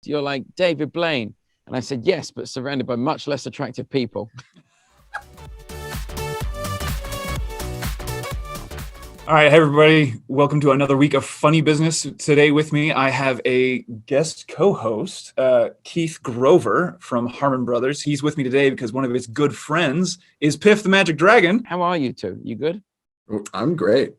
you're like David Blaine. And I said, yes, but surrounded by much less attractive people. All right, hey everybody. Welcome to another week of Funny Business. Today with me, I have a guest co-host, Keith Grover from Harmon Brothers. He's with me today because one of his good friends is Piff the Magic Dragon. How are you two? You good? I'm great.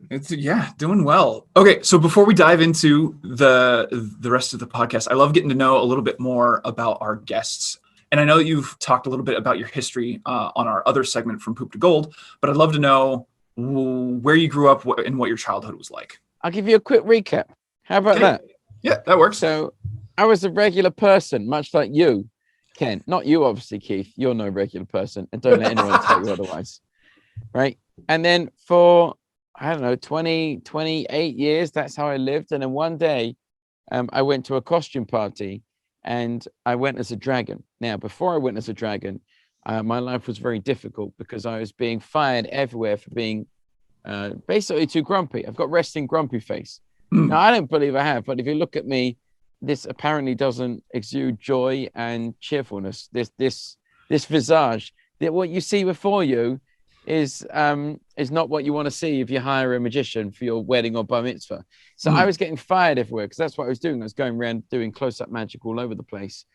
Doing well. Okay, so before we dive into the rest of the podcast, I love getting to know a little bit more about our guests. And I know that you've talked a little bit about your history on our other segment from Poop to Gold, but I'd love to know where you grew up and what your childhood was like. I'll give you a quick recap. How about that? Yeah, that works. So I was a regular person, much like you, Ken. Not you, obviously, Keith. You're no regular person, and don't let anyone tell you otherwise. Right? And then for, I don't know, 28 years, that's how I lived. And then one day, I went to a costume party, and I went as a dragon. Now, before I went as a dragon, my life was very difficult because I was being fired everywhere for being basically too grumpy. I've got resting grumpy face. Now, I don't believe I have, but if you look at me, this apparently doesn't exude joy and cheerfulness. This visage, that what you see before you is not what you want to see if you hire a magician for your wedding or bar mitzvah. So I was getting fired everywhere because that's what I was doing. I was going around doing close-up magic all over the place.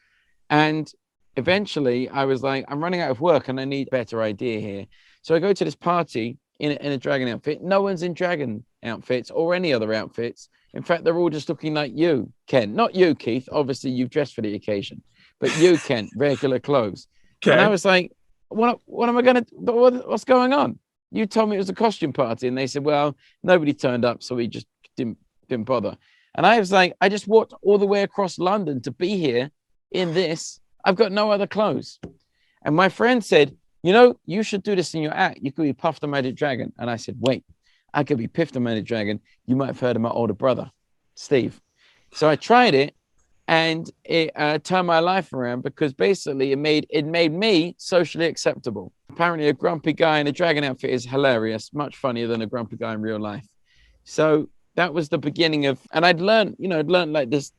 And eventually I was like, I'm running out of work and I need a better idea here. So I go to this party in a dragon outfit. No one's in dragon outfits or any other outfits. In fact, they're all just looking like you, Ken. Not you, Keith. Obviously, you've dressed for the occasion. But you, Ken, regular clothes. Okay. And I was like, what am I going to, what's going on? You told me it was a costume party. And they said, well, nobody turned up, so we just didn't bother. And I was like, I just walked all the way across London to be here in this. I've got no other clothes. And my friend said, you know, you should do this in your act. You could be Puff the Magic Dragon. And I said, wait, I could be Piff the Magic Dragon. You might have heard of my older brother, Steve. So I tried it, and it turned my life around because basically it made me socially acceptable. Apparently a grumpy guy in a dragon outfit is hilarious, much funnier than a grumpy guy in real life. So that was the beginning of, and I'd learned like this,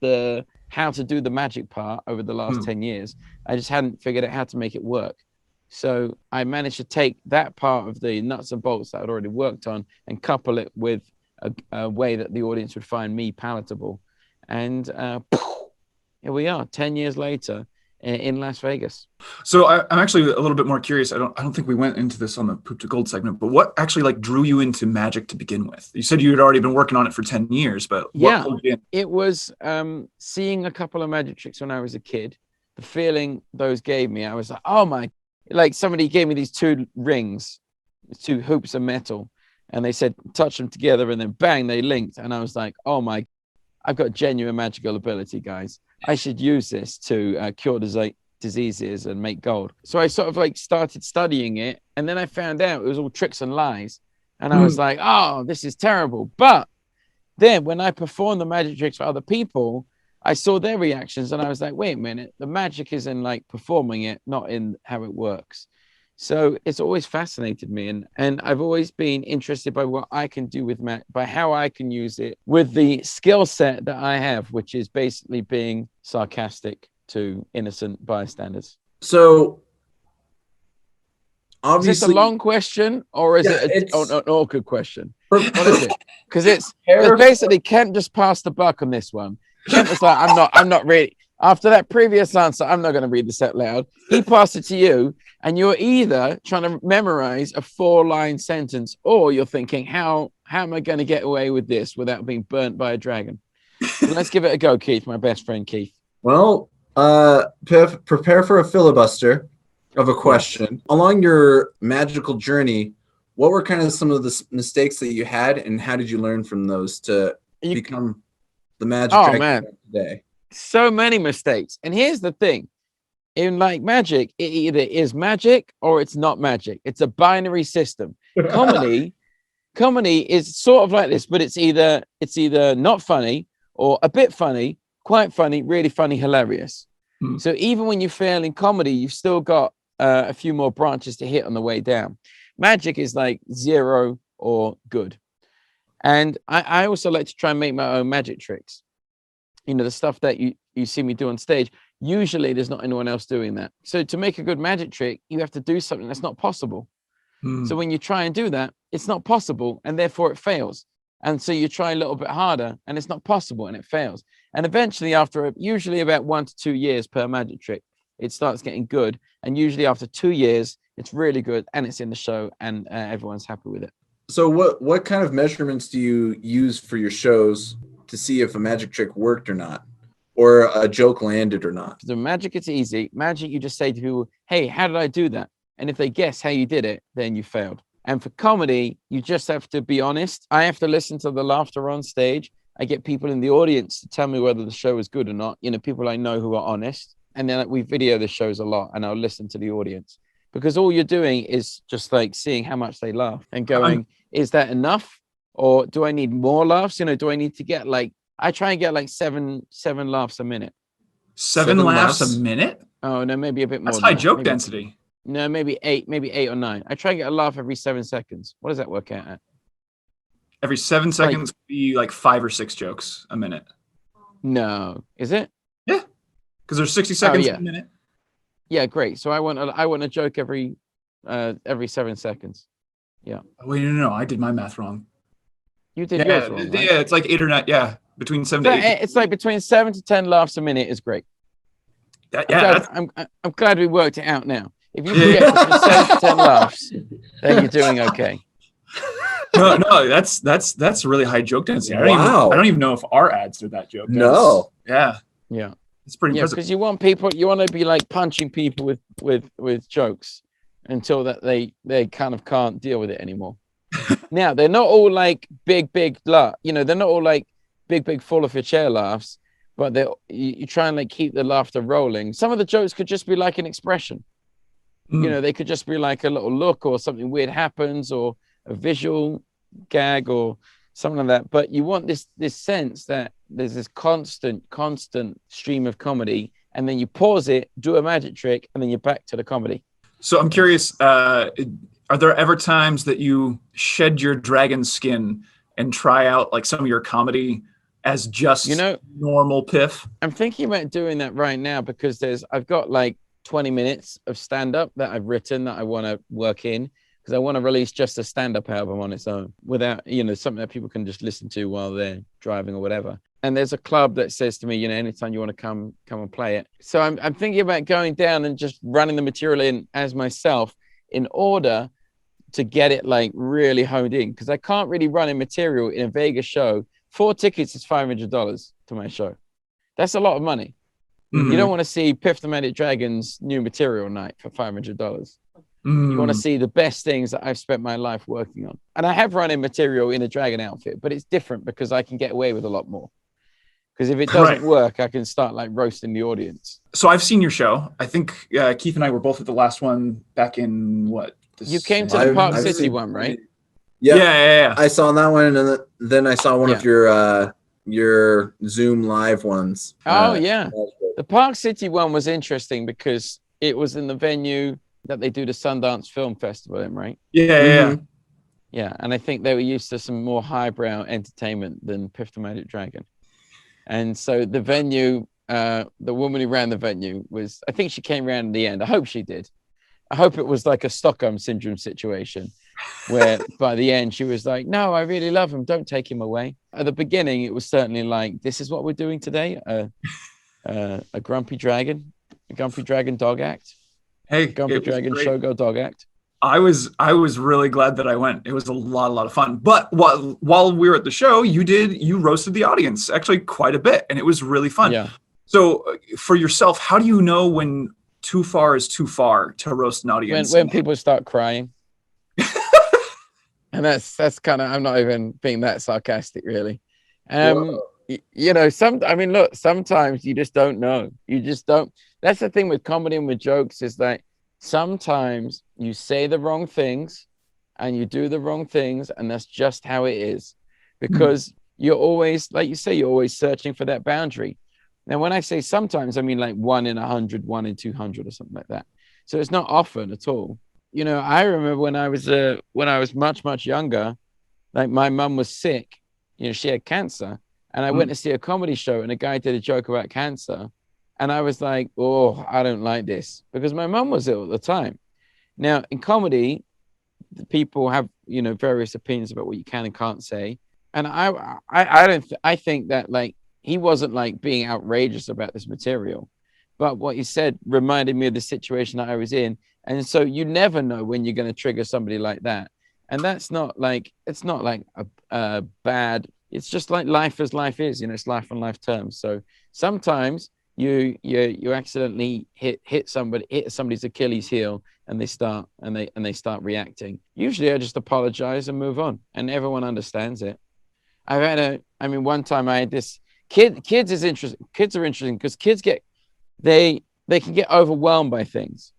how to do the magic part over the last 10 years. I just hadn't figured out how to make it work. So I managed to take that part of the nuts and bolts that I'd already worked on and couple it with a way that the audience would find me palatable. And here we are 10 years later in Las Vegas. So I'm actually a little bit more curious. I don't think we went into this on the Poop to Gold segment, but what actually like drew you into magic to begin with? You said you had already been working on it for 10 years, but what pulled you in? It was seeing a couple of magic tricks when I was a kid. The feeling those gave me, I was like, oh my, like somebody gave me these two rings, two hoops of metal, and they said, touch them together, and then bang, they linked. And I was like, oh my, I've got genuine magical ability, guys. I should use this to cure diseases and make gold. So I sort of like started studying it. And then I found out it was all tricks and lies. And I was like, oh, this is terrible. But then when I performed the magic tricks for other people, I saw their reactions and I was like, wait a minute, the magic is in like performing it, not in how it works. So it's always fascinated me. And I've always been interested by what I can do with by how I can use it with the skill set that I have, which is basically being sarcastic to innocent bystanders. So obviously, is this a long question or is it an awkward question? What is it? Because it's basically Kent just passed the buck on this one. Kent was like, I'm not really. After that previous answer, I'm not going to read this out loud. He passed it to you, and you're either trying to memorize a 4-line sentence, or you're thinking, how am I going to get away with this without being burnt by a dragon? So let's give it a go, Keith, my best friend, Keith. Well, Piff, prepare for a filibuster of a question. Along your magical journey, what were kind of some of the mistakes that you had, and how did you learn from those to become the magic dragon today? So many mistakes. And here's the thing. In like magic, it either is magic or it's not magic. It's a binary system. Comedy is sort of like this, but it's either not funny or a bit funny, quite funny, really funny, hilarious. So even when you fail in comedy, you've still got a few more branches to hit on the way down. Magic is like 0 or good. And I also like to try and make my own magic tricks. You know, the stuff that you see me do on stage, usually there's not anyone else doing that. So to make a good magic trick, you have to do something that's not possible. So when you try and do that, it's not possible, and therefore it fails. And so you try a little bit harder, and it's not possible, and it fails. And eventually, after usually about 1 to 2 years per magic trick, it starts getting good. And usually after 2 years, it's really good, and it's in the show, and everyone's happy with it. So what kind of measurements do you use for your shows to see if a magic trick worked or not, or a joke landed or not? So magic, it's easy. Magic, you just say to people, hey, how did I do that? And if they guess how you did it, then you failed. And for comedy, you just have to be honest. I have to listen to the laughter on stage. I get people in the audience to tell me whether the show is good or not. You know, people I know who are honest. And then we video the shows a lot, and I'll listen to the audience, because all you're doing is just like seeing how much they laugh and going, is that enough? Or do I need more laughs? You know, do I need to get like, I try and get like seven laughs a minute. 7 laughs a minute? Oh, no, maybe a bit more. That's high joke maybe, density. No, maybe 8 or 9. I try and get a laugh every 7 seconds. What does that work out at? Every 7 seconds would be like 5 or 6 jokes a minute. No, is it? Yeah, because there's 60 seconds a minute. Yeah, great. So I want a joke every 7 seconds. Yeah. Wait, no, I did my math wrong. You did yours wrong, right? Yeah, it's like 8 or 9. Yeah, between 7 to 8. It's like between 7 to 10 laughs a minute is great. I'm glad we worked it out now. If you can get between 7 to 10 laughs, then you're doing okay. No, that's really high joke density. I don't even know if our ads are that joke dense. No. Yeah. It's pretty impressive. Because you want to be like punching people with jokes until that they kind of can't deal with it anymore. Now, they're not all like big laugh. You know, they're not all like big fall off your chair laughs, but you try and like keep the laughter rolling. Some of the jokes could just be like an expression. You know, they could just be like a little look, or something weird happens, or a visual gag, or something like that. But you want this sense that there's this constant stream of comedy, and then you pause it, do a magic trick, and then you're back to the comedy. So I'm curious, are there ever times that you shed your dragon skin and try out like some of your comedy as just normal Piff? I'm thinking about doing that right now, because I've got like 20 minutes of stand-up that I've written that I want to work in, because I want to release just a stand-up album on its own without, something that people can just listen to while they're driving or whatever. And there's a club that says to me, anytime you want to come and play it. So I'm thinking about going down and just running the material in as myself in order to get it like really honed in, because I can't really run in material in a Vegas show. 4 tickets is $500 to my show. That's a lot of money. Mm-hmm. You don't want to see Piff the Magic Dragon's new material night for $500. You want to see the best things that I've spent my life working on. And I have run in material in a dragon outfit, but it's different because I can get away with a lot more. Because if it doesn't work, I can start like roasting the audience. So I've seen your show. I think Keith and I were both at the last one back in what? You came to the Park City one, right? Yeah. I saw that one, and then I saw one of your Zoom live ones. Oh, yeah. The Park City one was interesting because it was in the venue that they do the Sundance Film Festival in, right? Yeah. And I think they were used to some more highbrow entertainment than Piff the Magic Dragon. And so the venue, the woman who ran the venue I think she came around in the end. I hope she did. I hope it was like a Stockholm Syndrome situation where by the end she was like, no, I really love him. Don't take him away. At the beginning, it was certainly like, this is what we're doing today. A grumpy dragon dog act. Hey, Grumpy Dragon Showgirl dog act. I was really glad that I went. It was a lot of fun. But while we were at the show, you roasted the audience actually quite a bit, and it was really fun. Yeah. So for yourself, how do you know when too far is too far to roast an audience? When people start crying. And that's kind of, I'm not even being that sarcastic, really. Sometimes you just don't know. You just don't. That's the thing with comedy and with jokes, is that sometimes you say the wrong things and you do the wrong things, and that's just how it is. Because you're always, like you say, you're always searching for that boundary. Now, when I say sometimes, I mean like 1 in 100, 1 in 200 or something like that. So it's not often at all. I remember when I was much, much younger, like my mum was sick. She had cancer, And I went to see a comedy show, and a guy did a joke about cancer. And I was like, oh, I don't like this, because my mum was ill at the time. Now, in comedy, the people have, various opinions about what you can and can't say. And I think that, like, he wasn't like being outrageous about this material, but what he said reminded me of the situation that I was in. And so you never know when you're going to trigger somebody like that. And that's not like, it's not like a bad, it's just like life as life is, it's life on life terms. So sometimes you accidentally hit somebody's Achilles heel, and they start reacting. Usually I just apologize and move on, and everyone understands it. One time I had this kids are interesting because kids they can get overwhelmed by things.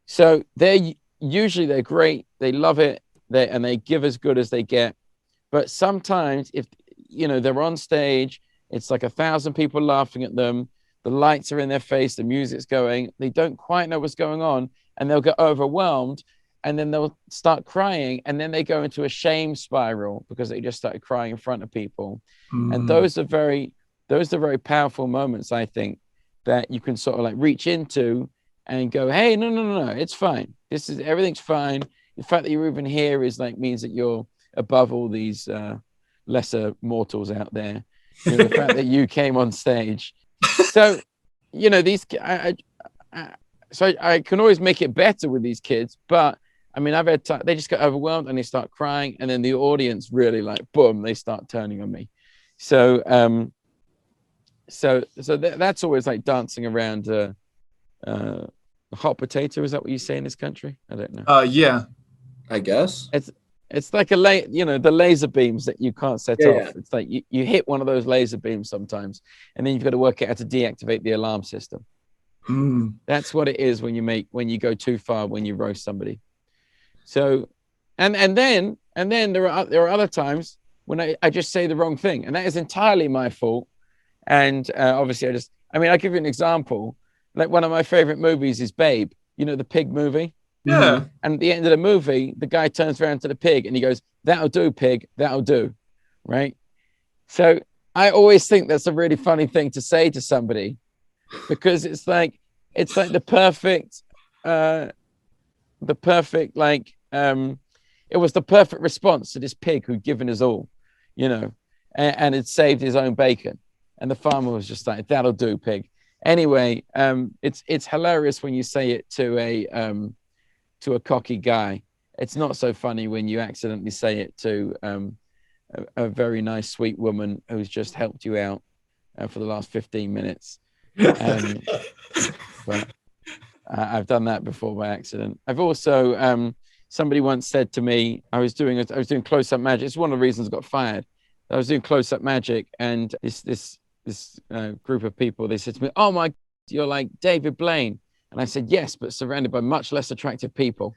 So they're great, they love it, and they give as good as they get. But sometimes if they're on stage, it's like 1,000 people laughing at them, the lights are in their face, the music's going, they don't quite know what's going on, and they'll get overwhelmed, and then they'll start crying, and then they go into a shame spiral because they just started crying in front of people. And those are very powerful moments, I think, that you can sort of like reach into and go, hey, no, it's fine, everything's fine. The fact that you're even here is like means that you're above all these lesser mortals out there. The fact that you came on stage. So, I can always make it better with these kids, but I mean, I've had they just get overwhelmed and they start crying, and then the audience really like, boom, they start turning on me. So, that's always like dancing around a hot potato. Is that what you say in this country? I don't know. Yeah, I guess it's like the laser beams that you can't set off. Yeah. It's like you hit one of those laser beams sometimes, and then you've got to work out how to deactivate the alarm system. That's what it is when you go too far, when you roast somebody. So, and then there are other times when I just say the wrong thing, and that is entirely my fault. And obviously, I'll give you an example. Like, one of my favorite movies is Babe. The pig movie. Yeah. And at the end of the movie, the guy turns around to the pig and he goes, "That'll do, pig. That'll do." Right. So I always think that's a really funny thing to say to somebody, because it's like the perfect it was the perfect response to this pig who'd given his all, and had saved his own bacon. And the farmer was just like, "That'll do, pig." Anyway, it's hilarious when you say it to a cocky guy. It's not so funny when you accidentally say it to a very nice, sweet woman who's just helped you out for the last 15 minutes. But I've done that before by accident. I've also, somebody once said to me, I was doing close-up magic. It's one of the reasons I got fired. I was doing close-up magic, and this group of people, they said to me, "Oh my, you're like David Blaine." And I said, "Yes, but surrounded by much less attractive people."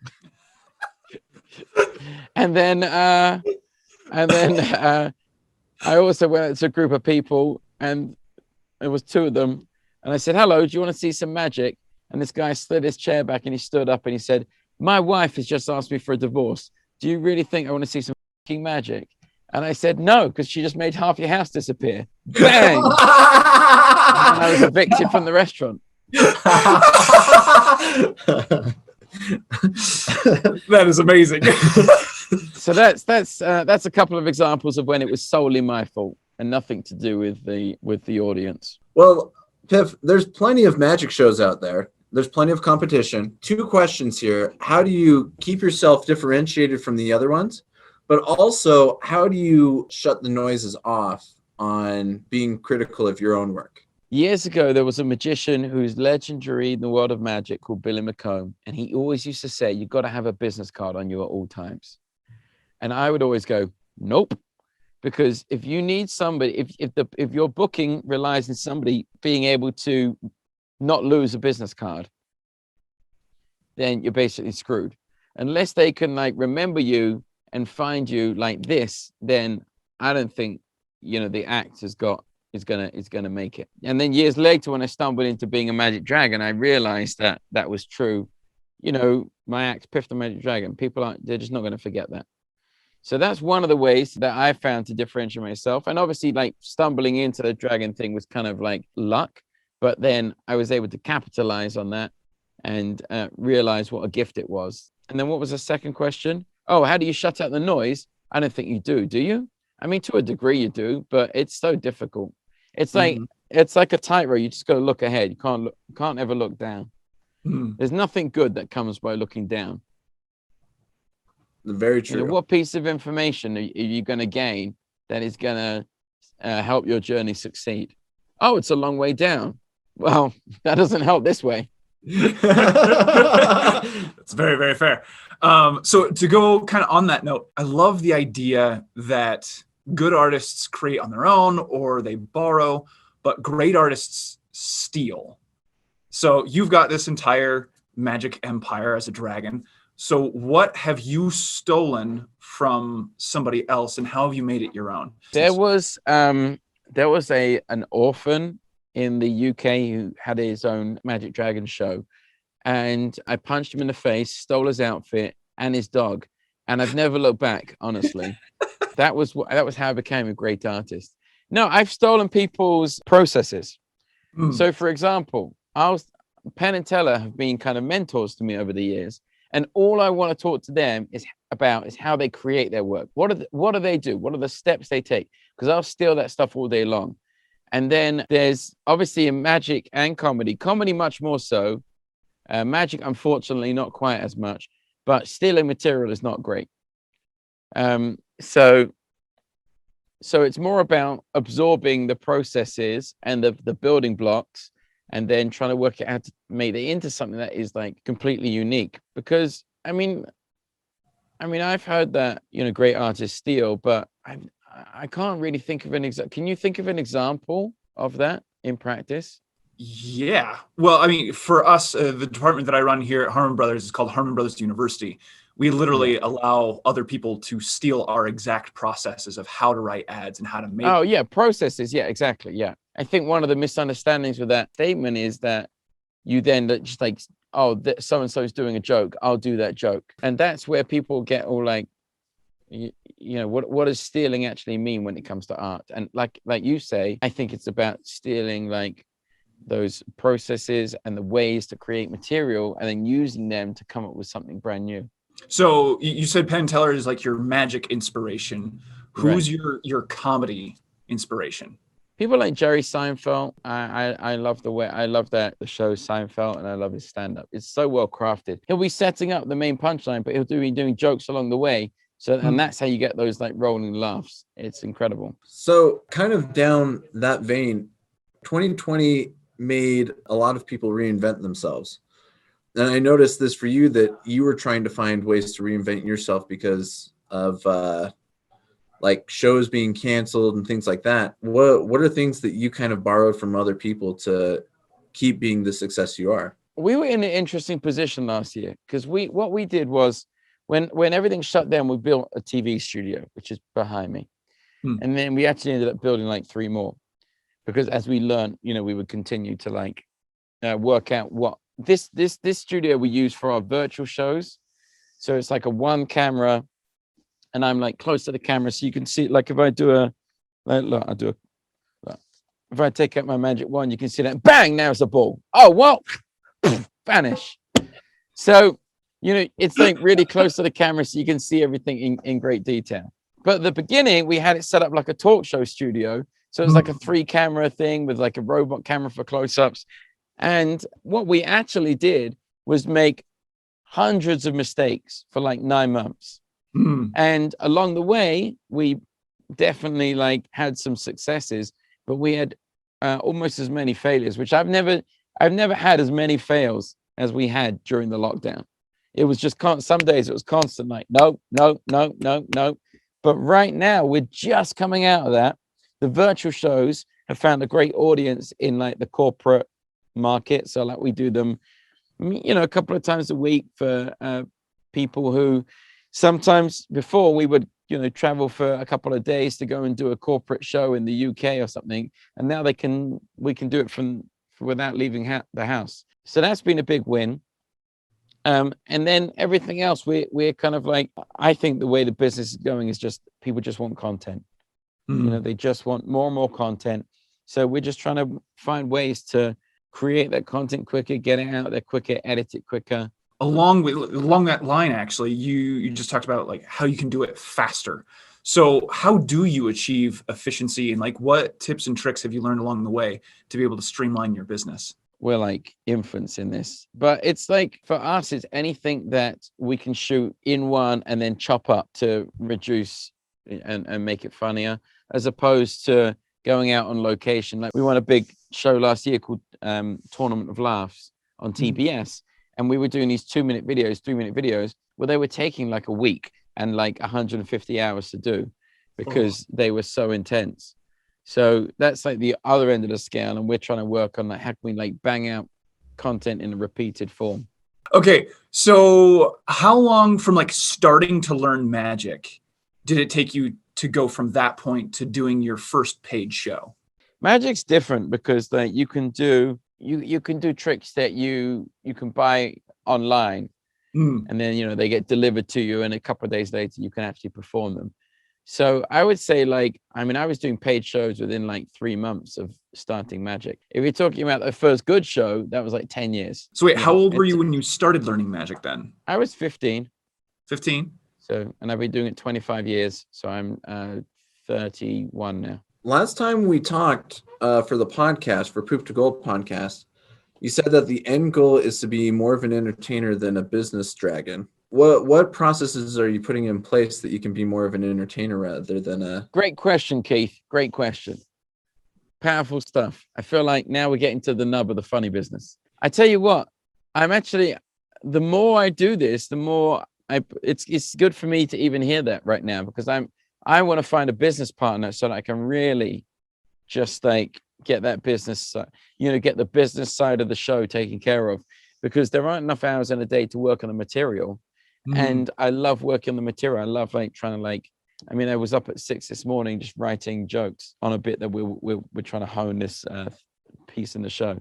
and then I also went out to a group of people, and there was two of them, and I said, "Hello, do you want to see some magic?" And this guy slid his chair back and he stood up and he said, "My wife has just asked me for a divorce. Do you really think I want to see some magic?" And I said, "No, because she just made half your house disappear." Bang! And I was evicted from the restaurant. That is amazing. So that's a couple of examples of when it was solely my fault and nothing to do with the audience. Well, Piff, there's plenty of magic shows out there. There's plenty of competition. 2 questions here. How do you keep yourself differentiated from the other ones? But also, how do you shut the noises off on being critical of your own work? Years ago, there was a magician who's legendary in the world of magic called Billy McComb. And he always used to say, "You've got to have a business card on you at all times." And I would always go, "Nope." Because if you need somebody, if your booking relies on somebody being able to not lose a business card, then you're basically screwed. Unless they can like remember you and find you like this, then I don't think, the act is gonna make it. And then years later, when I stumbled into being a magic dragon, I realized that was true. My act, Piff the Magic Dragon, they're just not going to forget that. So that's one of the ways that I found to differentiate myself. And obviously, like stumbling into the dragon thing was kind of like luck, but then I was able to capitalize on that and realize what a gift it was. And then what was the second question? Oh, how do you shut out the noise? I don't think you do you? I mean, to a degree you do, but it's so difficult. It's like it's like a tightrope. You just got to look ahead. You can't ever look down. There's nothing good that comes by looking down. Very true. You know, what piece of information are you going to gain that is going to help your journey succeed? Oh, it's a long way down. Well, that doesn't help this way. That's very, very fair. So to go kind of on that note, I love the idea that good artists create on their own or they borrow, but great artists steal. So you've got this entire magic empire as a dragon. So what have you stolen from somebody else and how have you made it your own? There was an orphan in the UK who had his own Magic Dragon show, and I punched him in the face, stole his outfit and his dog, and I've never looked back, honestly. That was how I became a great artist. No, I've stolen people's processes. So for example, Penn and Teller have been kind of mentors to me over the years. And all I want to talk to them is how they create their work. What do they do? What are the steps they take? Because I'll steal that stuff all day long. And then there's obviously a magic and comedy. Comedy much more so. Magic, unfortunately, not quite as much. But stealing material is not great. So it's more about absorbing the processes and the building blocks, and then trying to work it out to make it into something that is like completely unique. Because I mean, I've heard that, you know, great artists steal, but I can't really think of an example. Can you think of an example of that in practice? Yeah. Well, I mean, for us, the department that I run here at Harmon Brothers is called Harmon Brothers University. We literally allow other people to steal our exact processes of how to write ads and how to make. Oh, yeah. Processes. Yeah, exactly. Yeah. I think one of the misunderstandings with that statement is that you then just like, oh, so-and-so is doing a joke, I'll do that joke. And that's where people get all like, you know, what does stealing actually mean when it comes to art? And like you say, I think it's about stealing like those processes and the ways to create material and then using them to come up with something brand new. So you said Penn Teller is like your magic inspiration. Who's your comedy inspiration? People like Jerry Seinfeld. I love the show Seinfeld, and I love his stand-up. It's so well crafted. He'll be setting up the main punchline, but he'll be doing jokes along the way. So, and that's how you get those like rolling laughs. It's incredible. So kind of down that vein, 2020 made a lot of people reinvent themselves. And I noticed this for you, that you were trying to find ways to reinvent yourself because of like shows being canceled and things like that. What are things that you kind of borrowed from other people to keep being the success you are? We were in an interesting position last year because what we did was when everything shut down, we built a TV studio, which is behind me. And then we actually ended up building like 3 more because as we learned, you know, we would continue to like work out what this studio we use for our virtual shows. So it's like a 1 camera, and I'm like close to the camera, so you can see. Like if I do if I take out my magic wand, you can see that. Bang! Now it's a ball. Oh well, vanish. So you know it's like really close to the camera, so you can see everything in great detail. But at the beginning, we had it set up like a talk show studio, so it was like a 3 camera thing with like a robot camera for close-ups. And what we actually did was make hundreds of mistakes for like 9 months. And along the way, we definitely like had some successes, but we had almost as many failures, which I've never had as many fails as we had during the lockdown. It was just some days it was constant, like, no. But right now we're just coming out of that. The virtual shows have found a great audience in like the corporate market. So like we do them, you know, a couple of times a week for people who sometimes before we would, you know, travel for a couple of days to go and do a corporate show in the UK or something. And now we can do it without leaving the house. So that's been a big win. And then everything else, we're kind of like, I think the way the business is going is just people just want content. They just want more and more content. So we're just trying to find ways to create that content quicker, get it out there quicker, edit it quicker. Along that line, actually, you just talked about like how you can do it faster. So how do you achieve efficiency, and like what tips and tricks have you learned along the way to be able to streamline your business? We're like infants in this, but it's like for us, it's anything that we can shoot in one and then chop up to reduce and make it funnier, as opposed to going out on location. Like we won a big show last year called Tournament of Laughs on TBS. And we were doing these 2-minute videos, 3-minute videos, where they were taking like a week and like 150 hours to do because they were so intense. So that's like the other end of the scale. And we're trying to work on like, how can we like bang out content in a repeated form? Okay. So how long from like starting to learn magic did it take you to go from that point to doing your first paid show? Magic's different because like you can do tricks that you can buy online, and then they get delivered to you, and a couple of days later you can actually perform them. So I would say I was doing paid shows within like 3 months of starting magic. If you're talking about the first good show, that was like 10 years. So wait, how old were you when you started learning magic then? I was 15. 15? So, and I've been doing it 25 years. So I'm 31 now. Last time we talked for the podcast, for Poop to Gold podcast, you said that the end goal is to be more of an entertainer than a business dragon. What processes are you putting in place that you can be more of an entertainer rather than a... Great question, Keith. Great question. Powerful stuff. I feel like now we're getting to the nub of the funny business. I tell you what, the more I do this, the more it's good for me to even hear that right now, because I want to find a business partner so that I can really just like get that business, get the business side of the show taken care of, because there aren't enough hours in a day to work on the material. And I love working on the material. I love like trying to I was up at 6 this morning just writing jokes on a bit that we're trying to hone this piece in the show.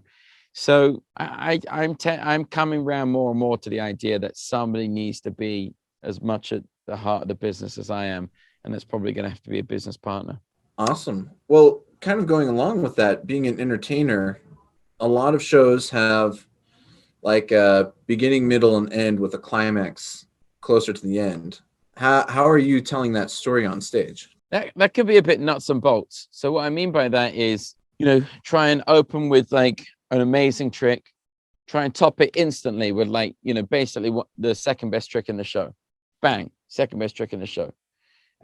So I'm coming around more and more to the idea that somebody needs to be as much at the heart of the business as I am. And that's probably going to have to be a business partner. Awesome. Well, kind of going along with that, being an entertainer, a lot of shows have like a beginning, middle, and end with a climax closer to the end. How are you telling that story on stage? That could be a bit nuts and bolts. So what I mean by that is, try and open with like an amazing trick, try and top it instantly with like, basically what the second best trick in the show. Bang, second best trick in the show.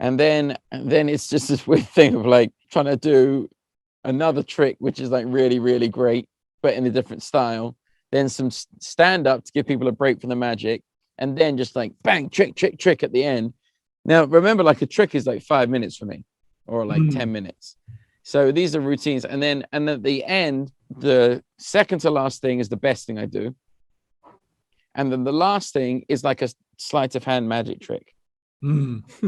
And then it's just this weird thing of like trying to do another trick, which is like really, really great, but in a different style. Then some stand up to give people a break from the magic. And then just like bang, trick at the end. Now, remember, like a trick is like 5 minutes for me, or like 10 minutes. So these are routines. And at the end, the second to last thing is the best thing I do. And then the last thing is like a sleight of hand magic trick.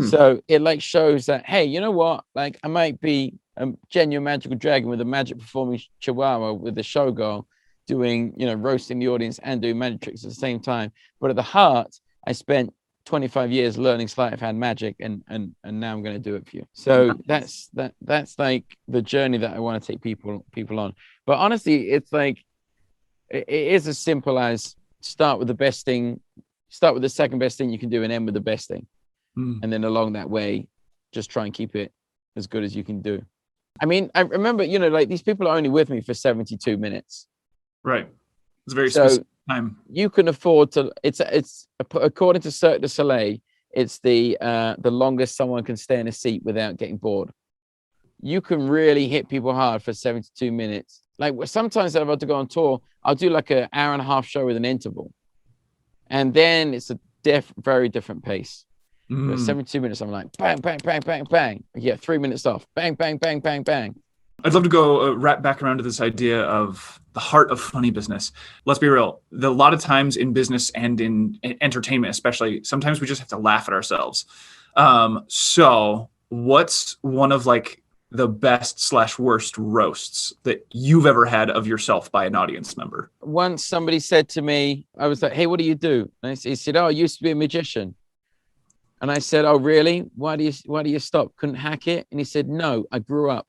So it like shows that, hey, you know what? Like I might be a genuine magical dragon with a magic performing chihuahua with a showgirl doing, roasting the audience and doing magic tricks at the same time. But at the heart, I spent 25 years learning sleight of hand magic, and now I'm going to do it for you. So that's like the journey that I want to take people on. But honestly, it's like it is as simple as start with the best thing, start with the second best thing you can do, and end with the best thing. And then along that way, just try and keep it as good as you can do. I mean, I remember, like these people are only with me for 72 minutes. Right. It's a very specific time. You can afford to, it's according to Cirque du Soleil, it's the longest someone can stay in a seat without getting bored. You can really hit people hard for 72 minutes. Like sometimes if I have to go on tour, I'll do like an hour and a half show with an interval. And then it's a very different pace. 72 minutes, I'm like, bang, bang, bang, bang, bang. I get 3 minutes off. Bang, bang, bang, bang, bang. I'd love to go wrap back around to this idea of the heart of funny business. Let's be real. A lot of times in business and in entertainment, especially, sometimes we just have to laugh at ourselves. So what's one of like the best/worst roasts that you've ever had of yourself by an audience member? Once somebody said to me, I was like, hey, what do you do? And he said, oh, I used to be a magician. And I said, oh, really? Why do you stop? Couldn't hack it? And he said, no, I grew up.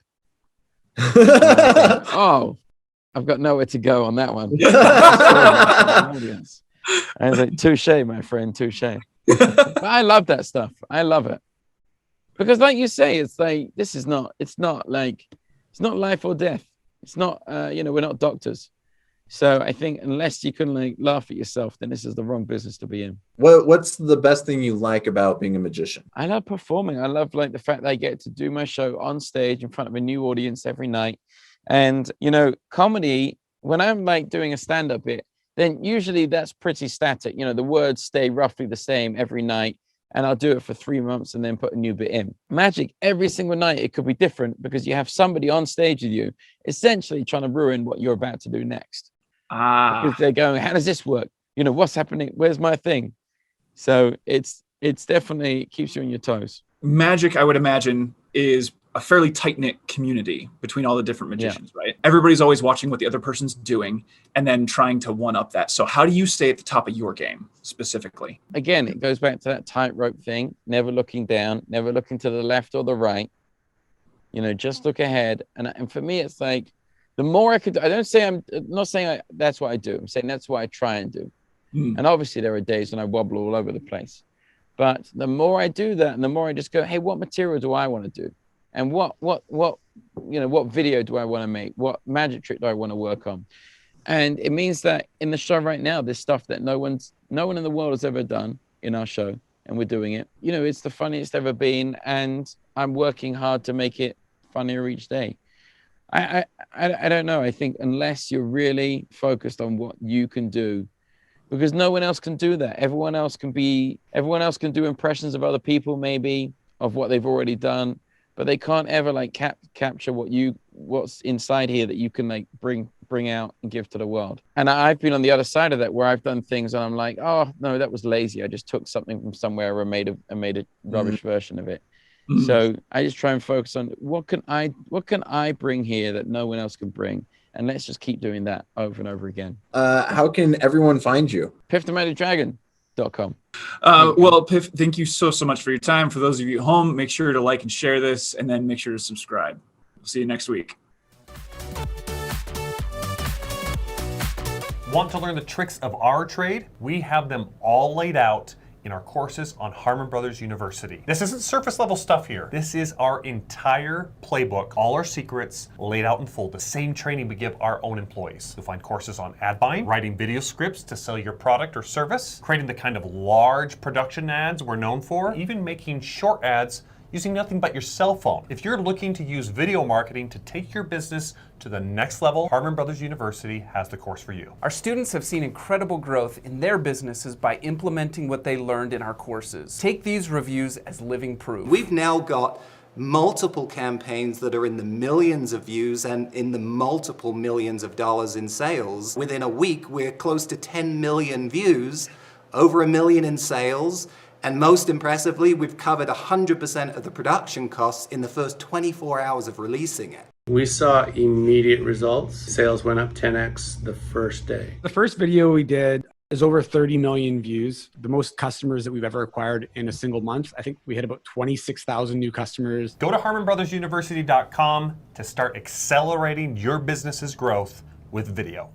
Oh, I've got nowhere to go on that one. I was like, touche, my friend, touche. But I love that stuff. I love it. Because like you say, it's like, it's not life or death. It's not, we're not doctors. So I think unless you can like laugh at yourself, then this is the wrong business to be in. What's the best thing you like about being a magician? I love performing. I love like the fact that I get to do my show on stage in front of a new audience every night. And, comedy, when I'm like doing a stand-up bit, then usually that's pretty static. The words stay roughly the same every night. And I'll do it for 3 months and then put a new bit in. Magic, every single night, it could be different because you have somebody on stage with you, essentially trying to ruin what you're about to do next. Because they're going, how does this work? What's happening? Where's my thing? So it's definitely keeps you on your toes. Magic, I would imagine, is a fairly tight-knit community between all the different magicians, right? Everybody's always watching what the other person's doing and then trying to one-up that. So how do you stay at the top of your game specifically? Again, it goes back to that tightrope thing, never looking down, never looking to the left or the right. Just look ahead. And for me, it's like, the more I could do, I'm not saying that's what I do. I'm saying that's what I try and do. And obviously there are days when I wobble all over the place. But the more I do that and the more I just go, hey, what material do I want to do? And what video do I want to make? What magic trick do I want to work on? And it means that in the show right now, there's stuff that no one in the world has ever done in our show. And we're doing it. It's the funniest ever been. And I'm working hard to make it funnier each day. I don't know. I think unless you're really focused on what you can do, because no one else can do that. Everyone else can do impressions of other people, maybe of what they've already done, but they can't ever like capture what's inside here that you can like bring out and give to the world. And I've been on the other side of that where I've done things and I'm like, oh no, that was lazy. I just took something from somewhere and made a rubbish version of it. So I just try and focus on what can I bring here that no one else can bring, and let's just keep doing that over and over again. How can everyone find you? Piff the Magic Dragon.com. Well, Piff, thank you so much for your time. For those of you at home, make sure to like and share this, and then make sure to subscribe. We'll see you next week. Want to learn the tricks of our trade? We have them all laid out in our courses on Harmon Brothers University. This isn't surface level stuff here. This is our entire playbook, all our secrets laid out in full. The same training we give our own employees. You'll find courses on ad buying, writing video scripts to sell your product or service, creating the kind of large production ads we're known for, even making short ads using nothing but your cell phone. If you're looking to use video marketing to take your business to the next level, Harmon Brothers University has the course for you. Our students have seen incredible growth in their businesses by implementing what they learned in our courses. Take these reviews as living proof. We've now got multiple campaigns that are in the millions of views and in the multiple millions of dollars in sales. Within a week, we're close to 10 million views, over $1 million in sales, and most impressively, we've covered 100% of the production costs in the first 24 hours of releasing it. We saw immediate results. Sales went up 10x the first day. The first video we did is over 30 million views, the most customers that we've ever acquired in a single month. I think we hit about 26,000 new customers. Go to HarmonBrothersUniversity.com to start accelerating your business's growth with video.